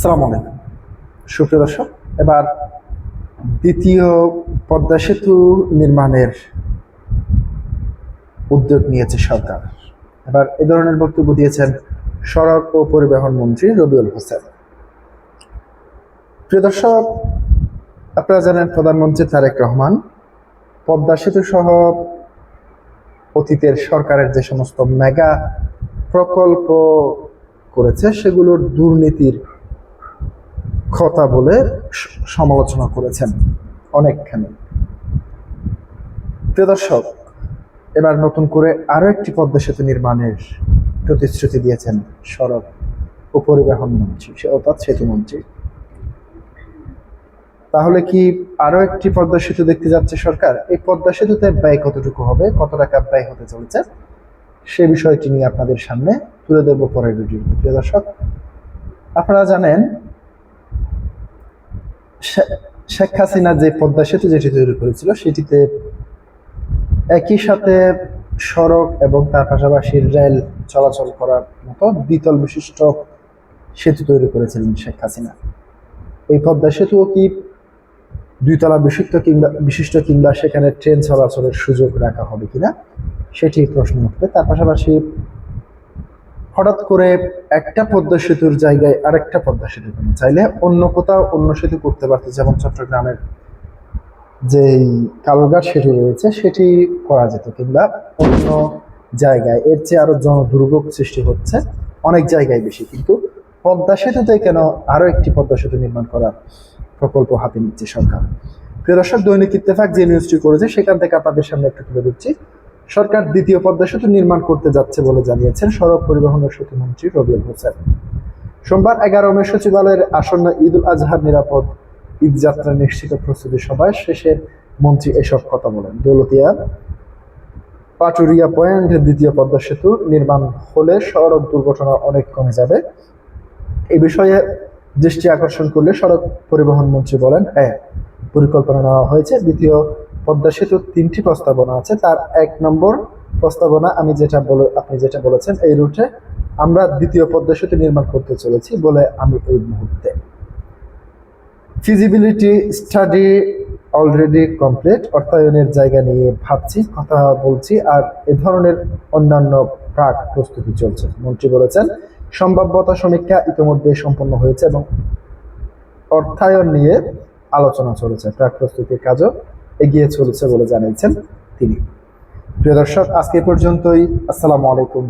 আসসালামু আলাইকুম সুপ্রিয় দর্শক। এবার দ্বিতীয় পদ্মা সেতু নির্মাণের উদ্যোগ নিয়েছে সরকার। এবার এ ধরনের বক্তব্য দিয়েছেন সড়ক ও পরিবহন মন্ত্রী রবিউল হোসেন। প্রিয় দর্শক, আপনারা জানেন প্রধানমন্ত্রী তারেক রহমান পদ্মা সেতু সহ অতীতের সরকারের যে সমস্ত মেগা প্রকল্প করেছে সেগুলোর দুর্নীতির কথা বলে সমালোচনা করেছেন অনেকখানি। প্রিয় দর্শক, এবার নতুন করে আরো একটি পদ্মা সেতু নির্মাণের প্রতিশ্রুতি দিয়েছেন সড়ক ও পরিবহন মন্ত্রী অর্থাৎ সেতু মন্ত্রী। তাহলে কি আরো একটি পদ্মা সেতু দেখতে যাচ্ছে সরকার? এই পদ্মা সেতুতে ব্যয় কতটুকু হবে, কত টাকা ব্যয় হতে চলেছে, সে বিষয়টি নিয়ে আপনাদের সামনে তুলে ধরবো পরের ভিডিওতে। প্রিয় দর্শক, আপনারা জানেন শেখ হাসিনা যে পদ্মা সেতু যেটি তৈরি করেছিল সেটিতে একই সাথে সড়ক এবং তার পাশাপাশি রেল চলাচল করার মতো দ্বিতল বিশিষ্ট সেতু তৈরি করেছিলেন শেখ হাসিনা। এই পদ্মা সেতুও কি দুইতলা বিশিষ্ট কিংবা সেখানে ট্রেন চলাচলের সুযোগ রাখা হবে কিনা সেটি প্রশ্ন উঠবে। তার পাশাপাশি হঠাৎ করে একটা পদ্মা সেতুর জায়গায় আরেকটা পদ্মা সেতু চাইলে অন্য কোথাও অন্য সেতু করতে পারত, যেমন চট্টগ্রামের যে কালুরঘাট সেতু রয়েছে সেটি করা যেত, কিংবা অন্য জায়গায় এর চেয়ে আরো জনদুর্ভোগ সৃষ্টি হচ্ছে অনেক জায়গায় বেশি, কিন্তু পদ্মা সেতুতে কেন আরো একটি পদ্মা সেতু নির্মাণ করার প্রকল্প হাতে নিচ্ছে সরকার? প্রিয় দর্শক, দৈনিক ইত্তেফাক যে নিউজটি করেছে সেখান থেকে আপনাদের সামনে একটু তুলে দিচ্ছি। সরকার দ্বিতীয় পদ্মা সেতু নির্মাণ করতে যাচ্ছে বলে জানিয়েছেন সড়ক পরিবহন ও সেতু মন্ত্রী রবিউল হোসেন। সোমবার 11 মে সচিবালয়ের আসন্ন ঈদ উল আজহার নিরাপদ ঈদ যাত্রা নিশ্চিত প্রস্তুতি সভায় শেষে মন্ত্রী এসব কথা বলেন। দৌলতিয়া পাটুরিয়া পয়েন্ট দ্বিতীয় পদ্মা সেতু নির্মাণ হলে সড়ক দুর্ঘটনা অনেক কমে যাবে। এই বিষয়ে দৃষ্টি আকর্ষণ করলে সড়ক পরিবহন মন্ত্রী বলেন, হ্যাঁ, পরিকল্পনা নেওয়া হয়েছে। দ্বিতীয় পদ্মা সেতুর 3টি প্রস্তাবনা আছে। তার 1 নম্বর প্রস্তাবনা আপনি যেটা বলেছেন, এই রুটে আমরা দ্বিতীয় পদ্মা সেতু নির্মাণ করতে চলেছি বলে আমি এই মুহূর্তে। ফিজিবিলিটি স্টাডি অলরেডি কমপ্লিট, অর্থায়নের জায়গা নিয়ে কথা বলছি, আর এ ধরনের অন্যান্য প্রাক প্রস্তুতি চলছে। মন্ত্রী বলেছেন, সম্ভাব্যতা সমীক্ষা ইতিমধ্যে সম্পন্ন হয়েছে এবং অর্থায়ন নিয়ে আলোচনা চলেছে। প্রাক প্রস্তুতির কাজও এগিয়ে চলেছে বলে জানিয়েছেন তিনি। প্রিয় দর্শক, আজকে পর্যন্তই। আসসালামু আলাইকুম।